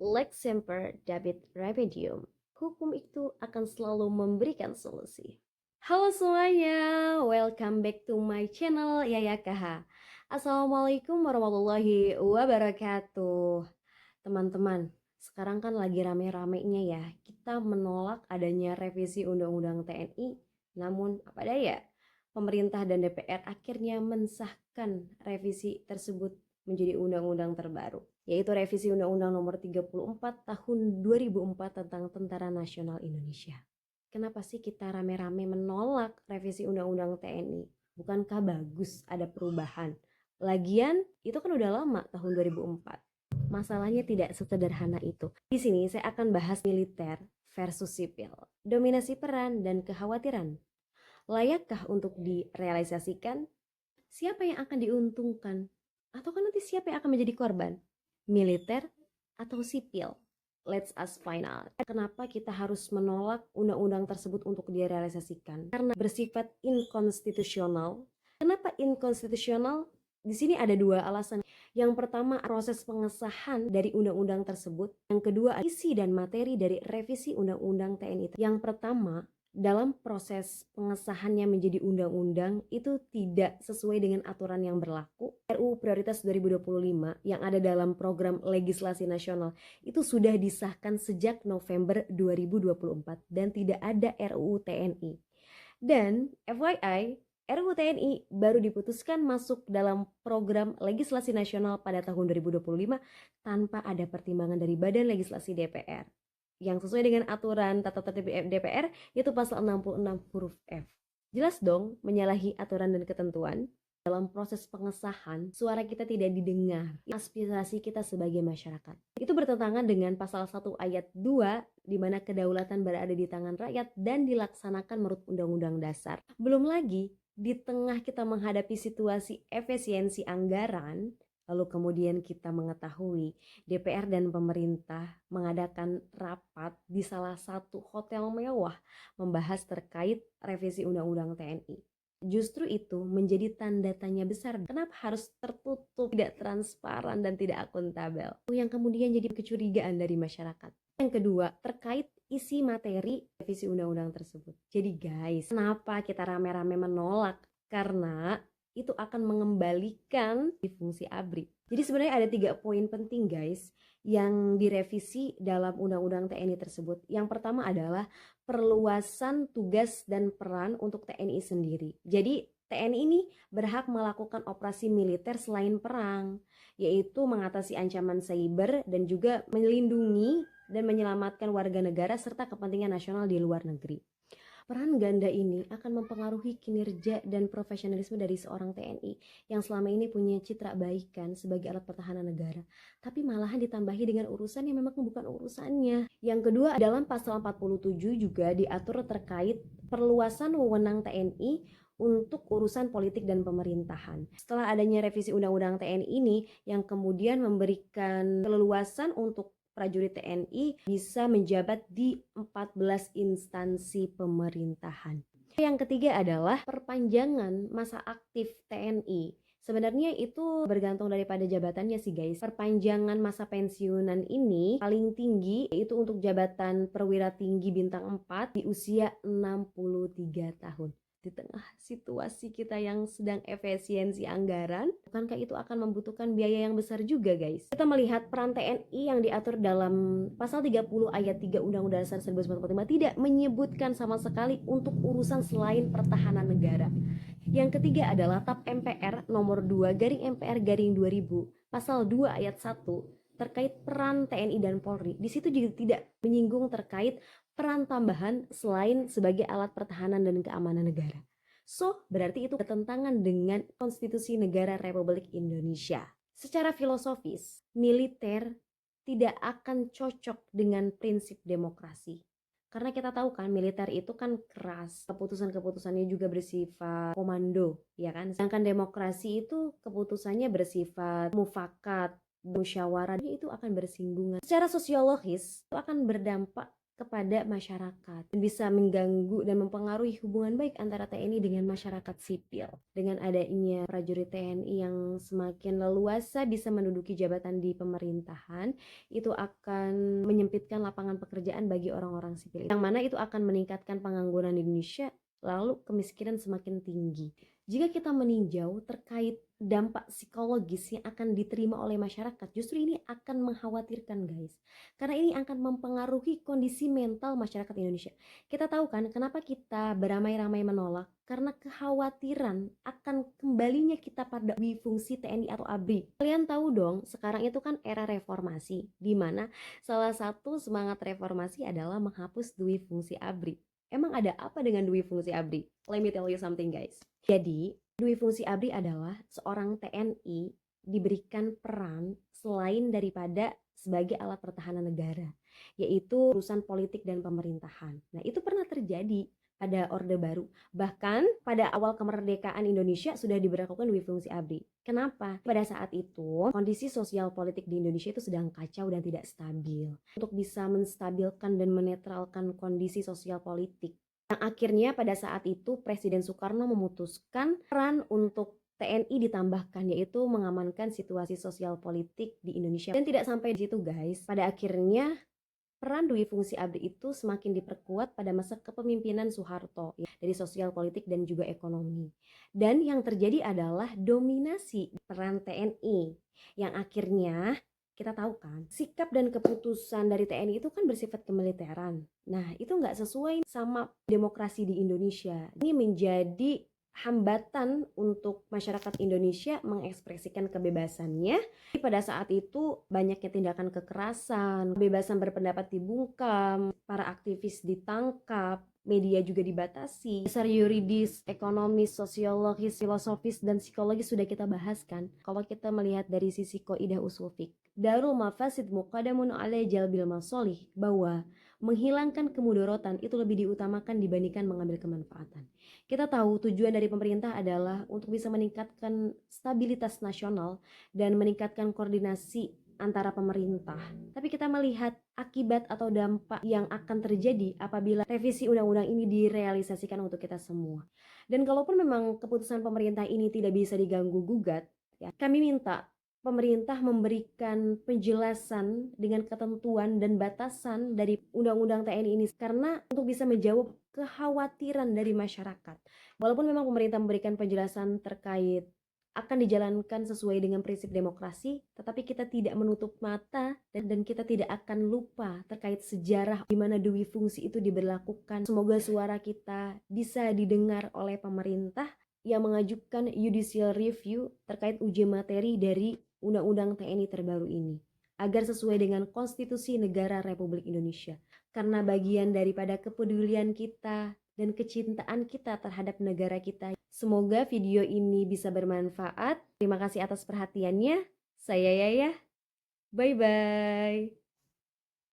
Lex semper David remedium. Hukum itu akan selalu memberikan solusi. Halo semuanya, welcome back to my channel Yaya KH. Assalamualaikum warahmatullahi wabarakatuh. Teman-teman, sekarang kan lagi rame-ramenya ya, kita menolak adanya revisi Undang-Undang TNI. Namun apa daya, pemerintah dan DPR akhirnya mensahkan revisi tersebut menjadi undang-undang terbaru, yaitu revisi Undang-Undang Nomor 34 Tahun 2004 tentang Tentara Nasional Indonesia. Kenapa sih kita rame-rame menolak revisi Undang-Undang TNI? Bukankah bagus ada perubahan? Lagian itu kan udah lama, tahun 2004. Masalahnya tidak sesederhana itu. Di sini saya akan bahas militer versus sipil, dominasi peran dan kekhawatiran. Layakkah untuk direalisasikan? Siapa yang akan diuntungkan? Atau kan nanti siapa yang akan menjadi korban? Militer atau sipil? Let's us find out. Kenapa kita harus menolak undang-undang tersebut untuk direalisasikan? Karena bersifat inkonstitusional. Kenapa inkonstitusional? Di sini ada dua alasan. Yang pertama, proses pengesahan dari undang-undang tersebut. Yang kedua, isi dan materi dari revisi undang-undang TNI. Yang pertama, dalam proses pengesahannya menjadi undang-undang itu tidak sesuai dengan aturan yang berlaku. RUU Prioritas 2025 yang ada dalam program legislasi nasional itu sudah disahkan sejak November 2024 dan tidak ada RUU TNI. Dan FYI, RUU TNI baru diputuskan masuk dalam program legislasi nasional pada tahun 2025 tanpa ada pertimbangan dari Badan Legislasi DPR. Yang sesuai dengan aturan tata tertib DPR yaitu pasal 66 huruf F. Jelas dong menyalahi aturan dan ketentuan. Dalam proses pengesahan, suara kita tidak didengar, aspirasi kita sebagai masyarakat. Itu bertentangan dengan pasal 1 ayat 2 di mana kedaulatan berada di tangan rakyat dan dilaksanakan menurut Undang-Undang Dasar. Belum lagi di tengah kita menghadapi situasi efisiensi anggaran, lalu kemudian kita mengetahui DPR dan pemerintah mengadakan rapat di salah satu hotel mewah membahas terkait revisi Undang-Undang TNI. Justru itu menjadi tanda tanya besar. Kenapa harus tertutup, tidak transparan dan tidak akuntabel? Yang kemudian jadi kecurigaan dari masyarakat. Yang kedua, terkait isi materi revisi undang-undang tersebut. Jadi guys, kenapa kita rame-rame menolak? Karena itu akan mengembalikan di fungsi ABRI. Jadi sebenarnya ada 3 poin penting guys yang direvisi dalam Undang-Undang TNI tersebut. Yang pertama adalah perluasan tugas dan peran untuk TNI sendiri. Jadi TNI ini berhak melakukan operasi militer selain perang, yaitu mengatasi ancaman cyber dan juga melindungi dan menyelamatkan warga negara serta kepentingan nasional di luar negeri. Peran ganda ini akan mempengaruhi kinerja dan profesionalisme dari seorang TNI yang selama ini punya citra baik kan sebagai alat pertahanan negara, tapi malahan ditambahi dengan urusan yang memang bukan urusannya. Yang kedua, dalam pasal 47 juga diatur terkait perluasan wewenang TNI untuk urusan politik dan pemerintahan. Setelah adanya revisi Undang-Undang TNI ini yang kemudian memberikan keleluasan untuk prajurit TNI bisa menjabat di 14 instansi pemerintahan. Yang ketiga adalah perpanjangan masa aktif TNI. Sebenarnya itu bergantung daripada jabatannya sih guys. Perpanjangan masa pensiunan ini paling tinggi yaitu untuk jabatan perwira tinggi bintang 4 di usia 63 tahun. Di tengah situasi kita yang sedang efisiensi anggaran, bukankah itu akan membutuhkan biaya yang besar juga guys? Kita melihat peran TNI yang diatur dalam pasal 30 ayat 3 Undang-Undang Dasar 1945 tidak menyebutkan sama sekali untuk urusan selain pertahanan negara. Yang ketiga adalah TAP MPR nomor 2 garing MPR garing 2000 pasal 2 ayat 1 terkait peran TNI dan Polri. Di situ juga tidak menyinggung terkait peran tambahan selain sebagai alat pertahanan dan keamanan negara. So, berarti itu bertentangan dengan Konstitusi Negara Republik Indonesia. Secara filosofis, militer tidak akan cocok dengan prinsip demokrasi. Karena kita tahu kan militer itu kan keras, keputusan-keputusannya juga bersifat komando, ya kan? Sedangkan demokrasi itu keputusannya bersifat mufakat, musyawarah, itu akan bersinggungan. Secara sosiologis itu akan berdampak kepada masyarakat, bisa mengganggu dan mempengaruhi hubungan baik antara TNI dengan masyarakat sipil. Dengan adanya prajurit TNI yang semakin leluasa bisa menduduki jabatan di pemerintahan, itu akan menyempitkan lapangan pekerjaan bagi orang-orang sipil, yang mana itu akan meningkatkan pengangguran di Indonesia, lalu kemiskinan semakin tinggi. Jika kita meninjau terkait dampak psikologis yang akan diterima oleh masyarakat, justru ini akan mengkhawatirkan guys. Karena ini akan mempengaruhi kondisi mental masyarakat Indonesia. Kita tahu kan kenapa kita beramai-ramai menolak? Karena kekhawatiran akan kembalinya kita pada fungsi TNI atau ABRI. Kalian tahu dong, sekarang itu kan era reformasi, di mana salah satu semangat reformasi adalah menghapus dui fungsi ABRI. Emang ada apa dengan dui fungsi ABRI? Let me tell you something guys. Jadi, dui fungsi ABRI adalah seorang TNI diberikan peran selain daripada sebagai alat pertahanan negara, yaitu urusan politik dan pemerintahan. Nah, itu pernah terjadi pada Orde Baru. Bahkan pada awal kemerdekaan Indonesia sudah diberlakukan dui fungsi ABRI. Kenapa? Pada saat itu, kondisi sosial politik di Indonesia itu sedang kacau dan tidak stabil. Untuk bisa menstabilkan dan menetralkan kondisi sosial politik, yang akhirnya pada saat itu Presiden Soekarno memutuskan peran untuk TNI ditambahkan, yaitu mengamankan situasi sosial politik di Indonesia. Dan tidak sampai di situ guys, pada akhirnya peran dui fungsi ABRI itu semakin diperkuat pada masa kepemimpinan Soeharto, ya, dari sosial politik dan juga ekonomi. Dan yang terjadi adalah dominasi peran TNI, yang akhirnya kita tahu kan, sikap dan keputusan dari TNI itu kan bersifat kemiliteran. Nah, itu nggak sesuai sama demokrasi di Indonesia. Ini menjadi hambatan untuk masyarakat Indonesia mengekspresikan kebebasannya. Pada saat itu banyaknya tindakan kekerasan, kebebasan berpendapat dibungkam, para aktivis ditangkap, media juga dibatasi. Dasar yuridis, ekonomis, sosiologis, filosofis, dan psikologis sudah kita bahas kan. Kalau kita melihat dari sisi qaidah usul fiqh, darul mafasid muqadamun ala jalbil masolih, bahwa menghilangkan kemudorotan itu lebih diutamakan dibandingkan mengambil kemanfaatan. Kita tahu tujuan dari pemerintah adalah untuk bisa meningkatkan stabilitas nasional dan meningkatkan koordinasi antara pemerintah. Tapi kita melihat akibat atau dampak yang akan terjadi apabila revisi undang-undang ini direalisasikan untuk kita semua. Dan kalaupun memang keputusan pemerintah ini tidak bisa diganggu gugat, ya, kami minta pemerintah memberikan penjelasan dengan ketentuan dan batasan dari undang-undang TNI ini, karena untuk bisa menjawab kekhawatiran dari masyarakat. Walaupun memang pemerintah memberikan penjelasan terkait akan dijalankan sesuai dengan prinsip demokrasi, tetapi kita tidak menutup mata dan kita tidak akan lupa terkait sejarah di mana dui fungsi itu diberlakukan. Semoga suara kita bisa didengar oleh pemerintah yang mengajukan judicial review terkait uji materi dari Undang-Undang TNI terbaru ini, agar sesuai dengan Konstitusi Negara Republik Indonesia. Karena bagian daripada kepedulian kita dan kecintaan kita terhadap negara kita. Semoga video ini bisa bermanfaat. Terima kasih atas perhatiannya. Saya Yaya. Bye-bye.